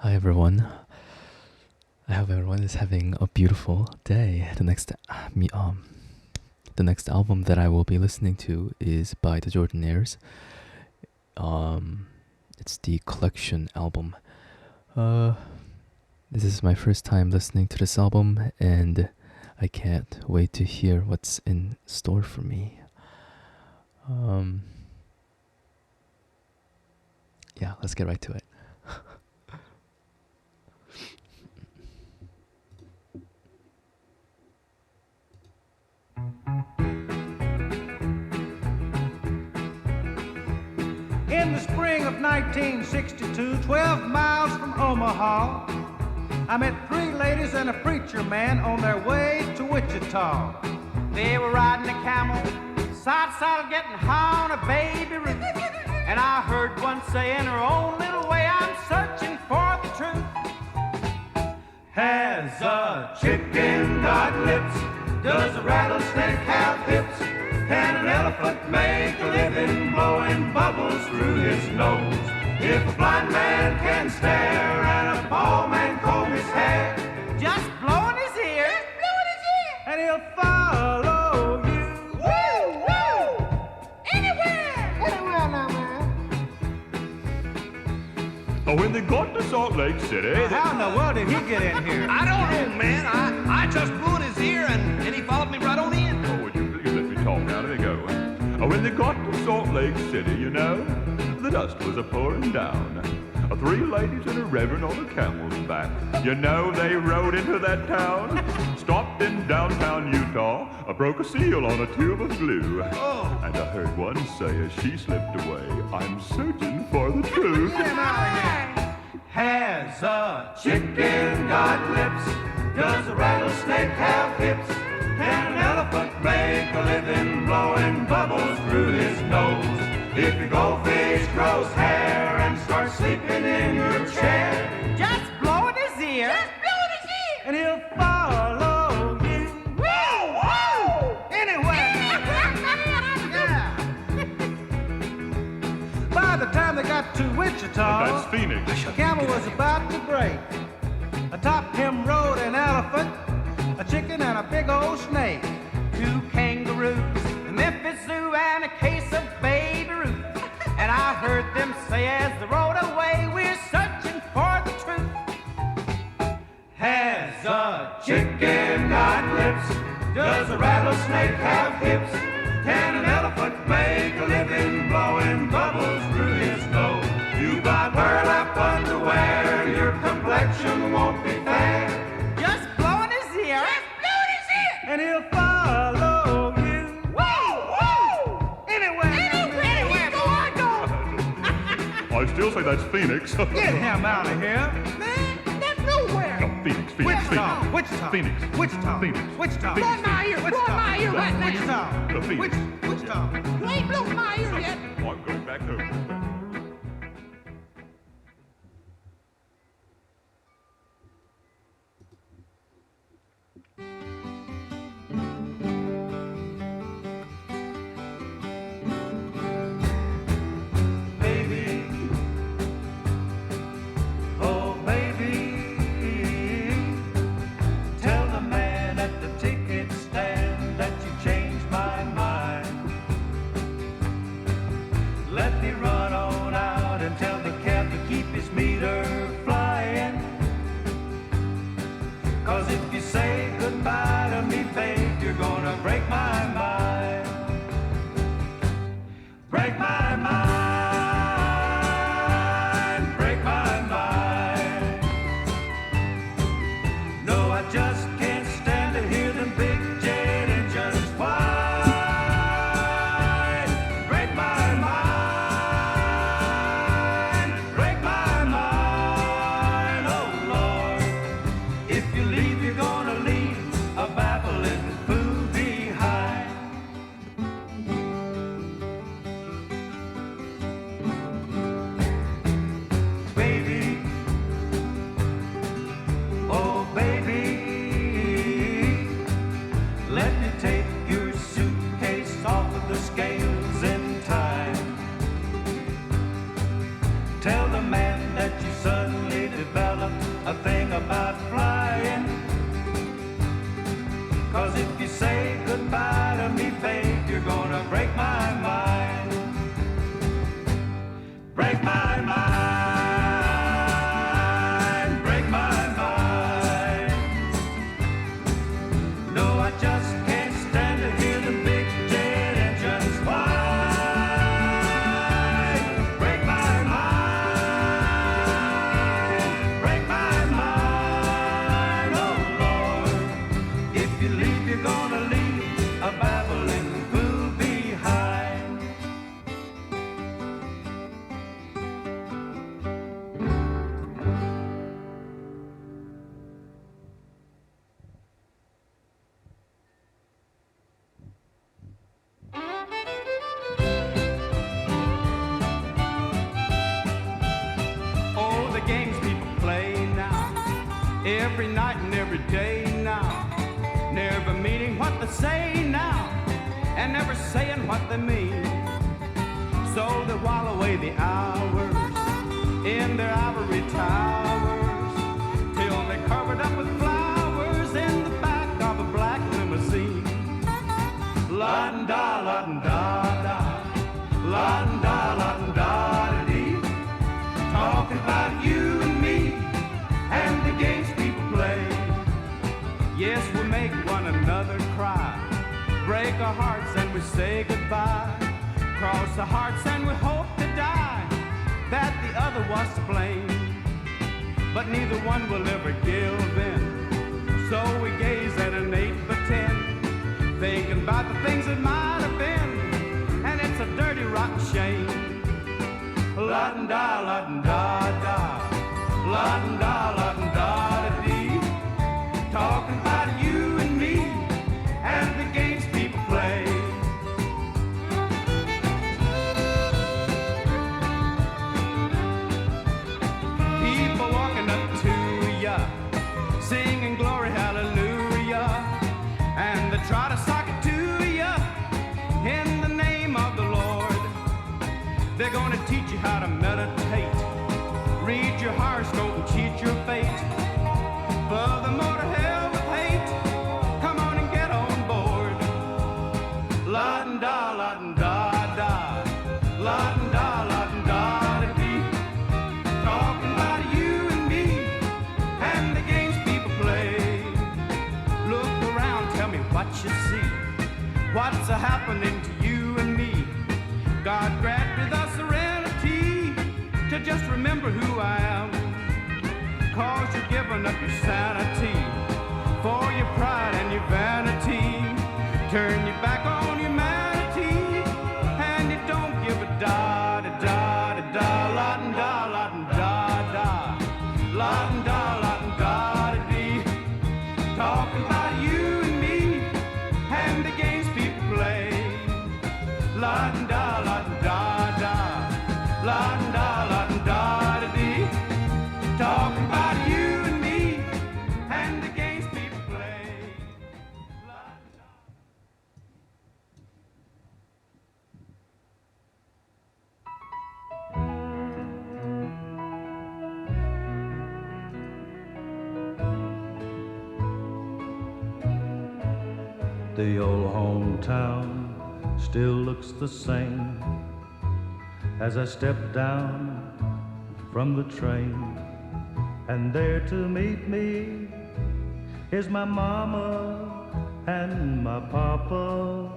Hi everyone. I hope everyone is having a beautiful day. The next album that I will be listening to is by the Jordanaires. It's the collection album. This is my first time listening to this album, and I can't wait to hear what's in store for me. Yeah, let's get right to it. In the spring of 1962, 12 miles from Omaha, I met three ladies and a preacher man on their way to Wichita. They were riding a camel, side saddle, getting high on a baby Ruth. And I heard one say in her own little way, I'm searching for the truth. Has a chicken got lips? Does a rattlesnake have hips? Can an elephant make a living blowing bubbles through his nose? If a blind man can stare and a bald man comb his hair, just blowing his ear, and he'll follow you. Woo, woo! Anywhere now, man. Oh, when they got to Salt Lake City... How in the world did he get in here? I don't know, man. I just blew in his ear and he followed me right on in. Oh, would you please let me talk now? Let me go. Oh, when they got to Salt Lake City, you know, the dust was a-pouring down. Three ladies and a reverend on a camel's back. You know, they rode into that town, stopped in downtown Utah, broke a seal on a tube of glue. Oh. And I heard one say as she slipped away, I'm searching for the truth. Has a chicken got lips? Does a rattlesnake have hips? Can an elephant make a living blowing bubbles through his nose? If your goldfish grows hair and starts sleeping in your chair, just blowing his ear, and he'll follow you. Woo, woo! Anywhere. Yeah. By the time they got to Wichita, That's Phoenix. the camel was about to break. Atop him rode an elephant, a chicken, and a big old snake. Two kangaroos, the Memphis Zoo, and a case of Baby Ruth. And I heard them say as they rode away, we're searching for the truth. Has a chicken got lips? Does a rattlesnake have hips? Can an elephant make a living blowing bubbles through his nose? You buy burlap underwear, your complexion won't be fair. Just blowing his ear, and he'll follow you. Woo, woo! Anywhere go I go. I still say that's Phoenix. Get him out of here, man. That's nowhere. No, Phoenix. Wichita. Phoenix. Wichita. Phoenix. Wichita. Blow my ear, blow my ear right now. Wichita. The Phoenix. Wichita. You ain't blown my ear yet. Oh, I'm going back home. Baby, oh baby, tell the man at the ticket stand that you changed my mind. Let me run on out and tell the cab to keep his meter flying. 'Cause if you say goodbye to me, babe, you're gonna break my mind. Break my mind, break my mind. No, I just can't stand to hear them big jet engines whine. Break my mind, break my mind, oh Lord. If you leave, you're gonna leave a Babylon. the man that you suddenly developed a thing about flying. 'Cause if you say goodbye to me, babe, you're gonna break my mind. Break my mind. Break my mind. No, I just can't stand to hear the big jet engines fly. Break my mind. Break my mind. Oh Lord, if you leave, you're gonna leave a babbling fool behind. Oh, the games people play now, every night and every day now, never meaning what they say now, and never saying what they mean. So they while away the hours in their ivory towers, till they're covered up with flowers in the back of a black limousine. La-da, la-da, da, la-da, la-da, dee. Talking about you and me and the games people play. Yes, we make one another cry, break our hearts and we say goodbye, cross our hearts and we hope to die that the other was to blame. But neither one will ever give in, so we gaze at an 8x10, thinking about the things that might have been, and it's a dirty rotten shame. La-da, la-da, da, la-da, la-da, dee. Talking about you and me and the games people play. People walking up to ya, singing glory hallelujah, and they try to sock it to ya in the name of the Lord. They're gonna teach you how to meditate, read your horoscope and cheat your fate. Furthermore, to hell with hate, come on and get on board. La-da, la-da, da, la-da, la-da, dee. Talking about you and me and the games people play. Look around, tell me what you see. What's happening to you and me? God grant me the serenity to just remember who I am. 'Cause you're giving up your sanity for your pride and your vanity. Turn your back on humanity and you don't give a da da da da da la da la da da la da la da dee. Talking about you and me and the games people play. La da la da da la da la da dee. Talking about you and me and the games people play. The old hometown still looks the same as I step down from the train. And there to meet me is my mama and my papa.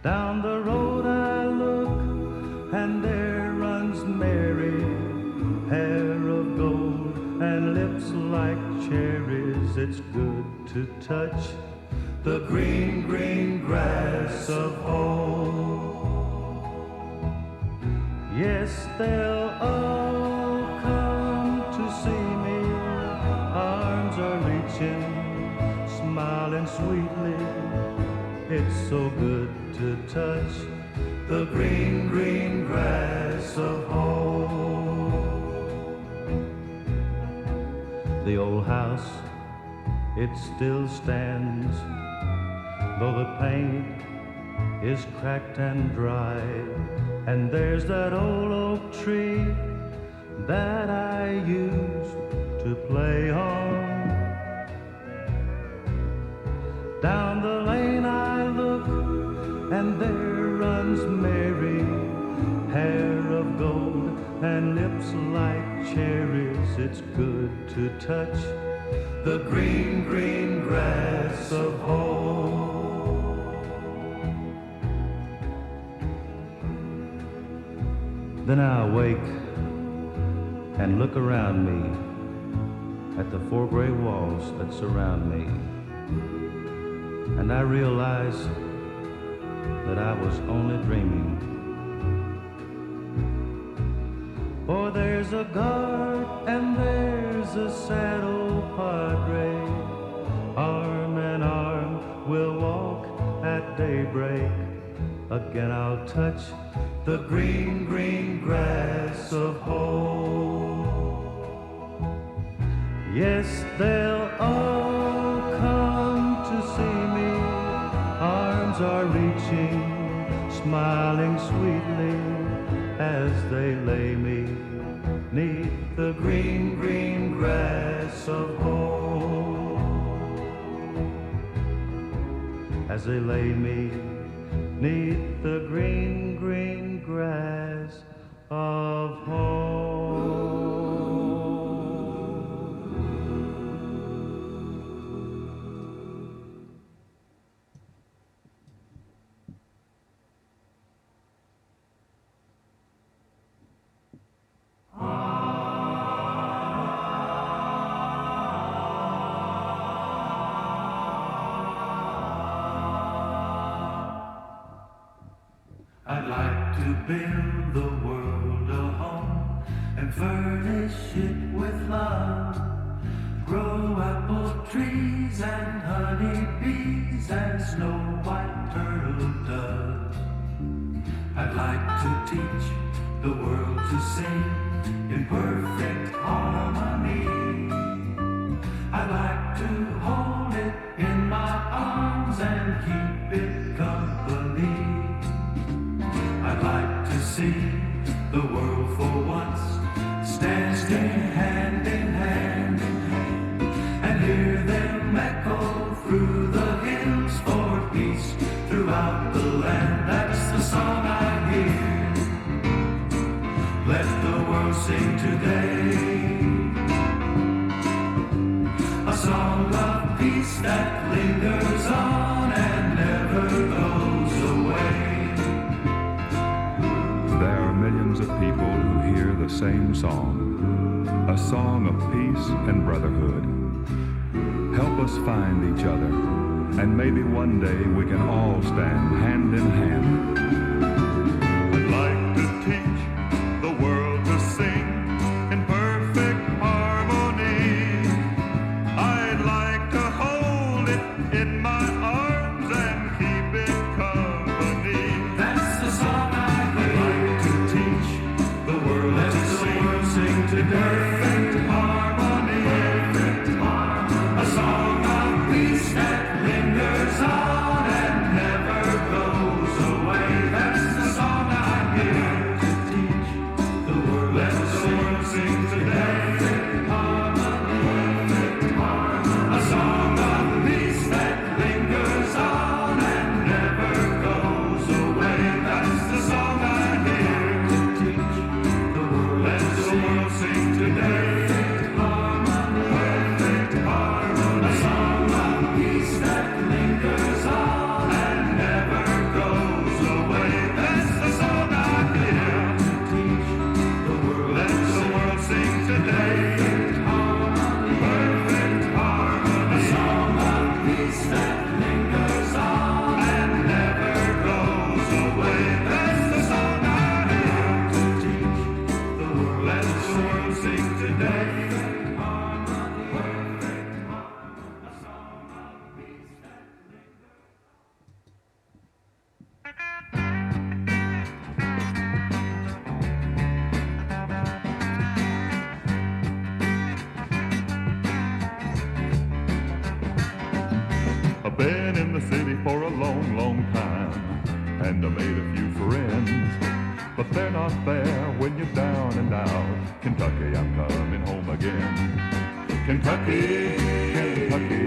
Down the road I look and there runs Mary, hair of gold and lips like cherries. It's good to touch the green, green grass of home. Yes, they'll all come to see me. Arms are reaching, smiling sweetly. It's so good to touch the green, green grass of home. The old house, it still stands, though the paint is cracked and dry. And there's that old oak tree that I used to play on. Down the lane I look, and there runs Mary, hair of gold and lips like cherries. It's good to touch the green, green grass of home. Then I wake and look around me at the four gray walls that surround me, and I realize that I was only dreaming. For there's a guard and there's a sad old padre, arm in arm we'll walk at daybreak. Again I'll touch the green, green grass of home. Yes, they'll all come to see me. Arms are reaching, smiling sweetly as they lay me 'neath the green, green grass of home. As they lay me 'neath the green, green grass of home. I'd like to build the world a home and furnish it with love. Grow apple trees and honey bees and snow white turtle doves. I'd like to teach the world to sing in perfect harmony. I'd like to hold it in my arms and keep it company. I'd like to see the world for once standing hand in hand, and hear them echo through the hills for peace throughout the land. That's the song I hear. Let the world sing today, a song of peace that lingers on and never goes away. There are millions of people who hear the same song, a song of peace and brotherhood. Help us find each other, and maybe one day we can all stand hand in hand. I'd like to teach the world to sing in perfect harmony. I'd like to hold it in my arms and keep it company. That's the song I hear. I'd like to teach the world to sing today. Perfect harmony, perfect harmony. A song of peace that lingers on and never goes away. That's the song I hear. To teach the world, let the world sing today. Perfect harmony, perfect harmony. A song of peace that lingers on and never goes away. That's the song I hear. To teach the world, let the world sing today. Perfect harmony, perfect harmony. A song of peace that lingers on and never goes away. That's the song I hear. To teach the world, let the world sing today. Perfect harmony, perfect harmony. A song of peace that lingers on and never goes away. That's the song I hear. To teach the world, let the world sing today. Perfect harmony, perfect harmony. A song of peace that lingers. I've been in the city for a long, long time, and I made a few friends. But when you're down and out. Kentucky, I'm coming home again. Kentucky, Kentucky,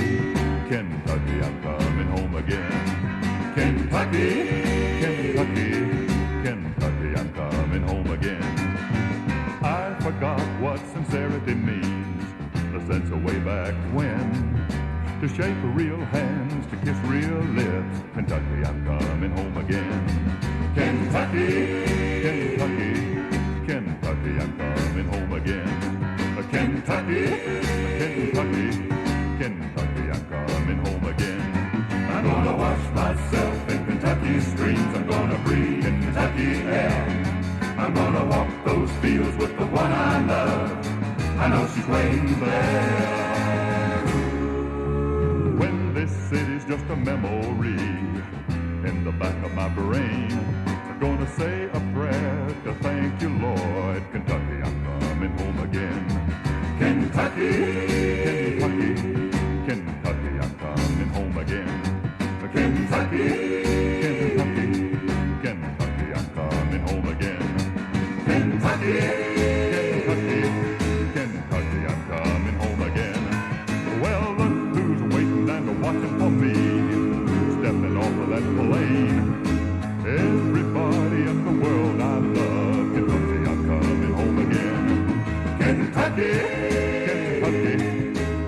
Kentucky, I'm coming home again. Kentucky, Kentucky, Kentucky, I'm coming home again. I forgot what sincerity means, the sense of way back when. To shake real hands, to kiss real lips. Kentucky, I'm coming home again. Kentucky, Kentucky, Kentucky, I'm coming home again. Kentucky, Kentucky, Kentucky, I'm coming home again. I'm gonna wash myself in Kentucky streams. I'm gonna breathe Kentucky air. I'm gonna walk those fields with the one I love. I know she's waiting there. When this city's just a memory in the back of my brain, I'm gonna say a prayer to thank you, Lord. Kentucky, I'm coming home again. Kentucky, Kentucky, Kentucky, I'm coming home again. Kentucky, Kentucky, Kentucky, I'm coming home again. Kentucky, Kentucky, Kentucky, I'm coming home again. Well, look who's waiting and watching for me, stepping off of that plane. Everybody in the world I love. Kentucky, I'm coming home again. Kentucky, Kentucky,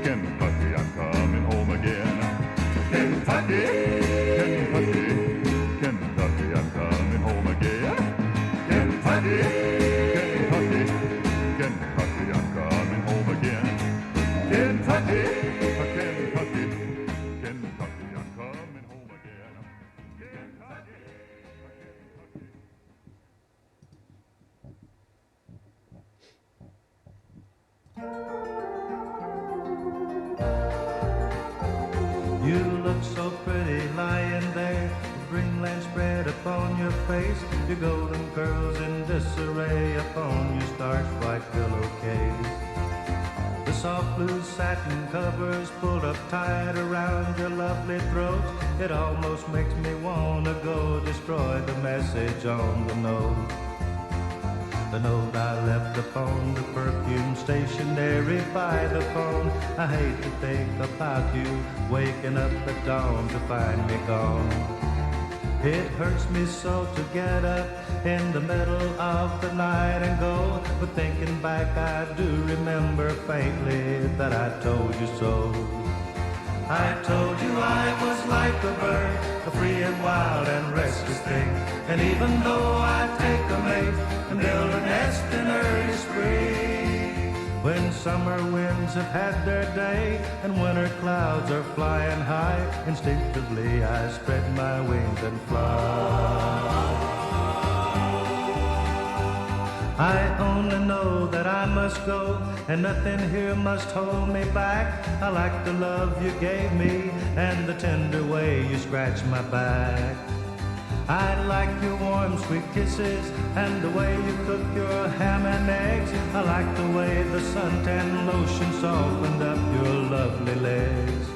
Kentucky, I'm coming home again. Kentucky, Kentucky, Kentucky, I'm coming home again. Kentucky, Kentucky, Kentucky, I'm coming home again. Kentucky, Kentucky, Kentucky, I'm coming home again. Kentucky. You look so pretty lying there, the green land spread upon your face, your golden curls in disarray upon your starch white pillowcase. The soft blue satin covers pulled up tight around your lovely throat. It almost makes me wanna go destroy the message on the note. The note I left upon the perfume stationery by the phone. I hate to think about you waking up at dawn to find me gone. It hurts me so to get up in the middle of the night and go, but thinking back I do remember faintly that I told you so. I told you I was like a bird, a free and wild and restless thing. And even though I take a mate and build a nest in early spring, when summer winds have had their day and winter clouds are flying high, instinctively I spread my wings and fly. I only know that I must go, and nothing here must hold me back. I like the love you gave me, and the tender way you scratch my back. I like your warm, sweet kisses, and the way you cook your ham and eggs. I like the way the suntan lotion softened up your lovely legs.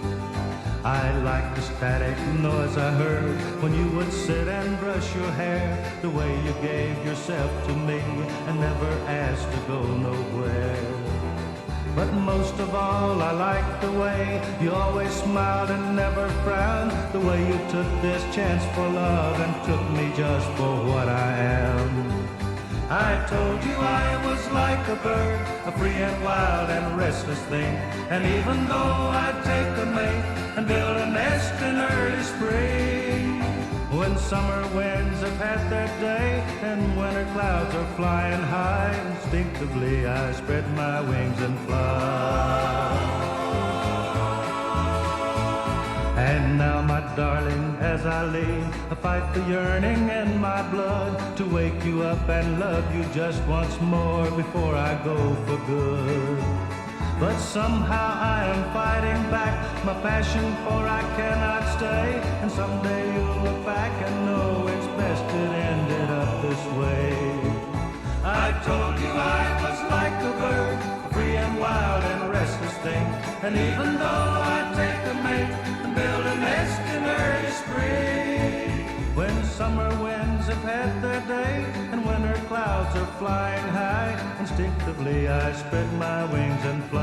I like the static noise I heard when you would sit and brush your hair, the way you gave yourself to me and never asked to go nowhere. But most of all, I like the way you always smiled and never frowned, the way you took this chance for love and took me just for what I am. I told you I was like a bird, a free and wild and restless thing. And even though I'd take a mate and build a nest in early spring, when summer winds have had their day and winter clouds are flying high, instinctively I spread my wings and fly. And now, my darling, as I leave, I fight the yearning in my blood to wake you up and love you just once more before I go for good. But somehow I am fighting back my passion, for I cannot stay. And someday you'll look back and know it's best it ended up this way. I told you I was like a bird, a free and wild and restless thing. And even though I take a mate and build a nest in early spring, when summer winds have had their day and winter clouds clouds are flying high. Instinctively I spread my wings and fly.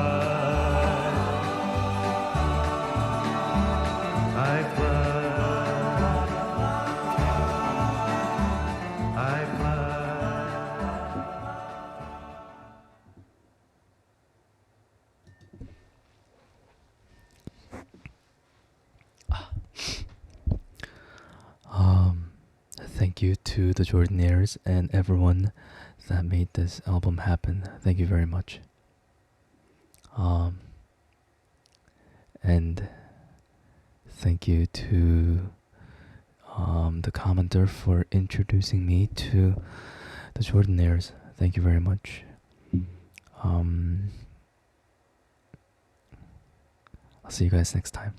I fly. I fly. Thank you to the Jordanaires and everyone that made this album happen. Thank you very much. And thank you to the commenter for introducing me to the Jordanaires. Thank you very much. I'll see you guys next time.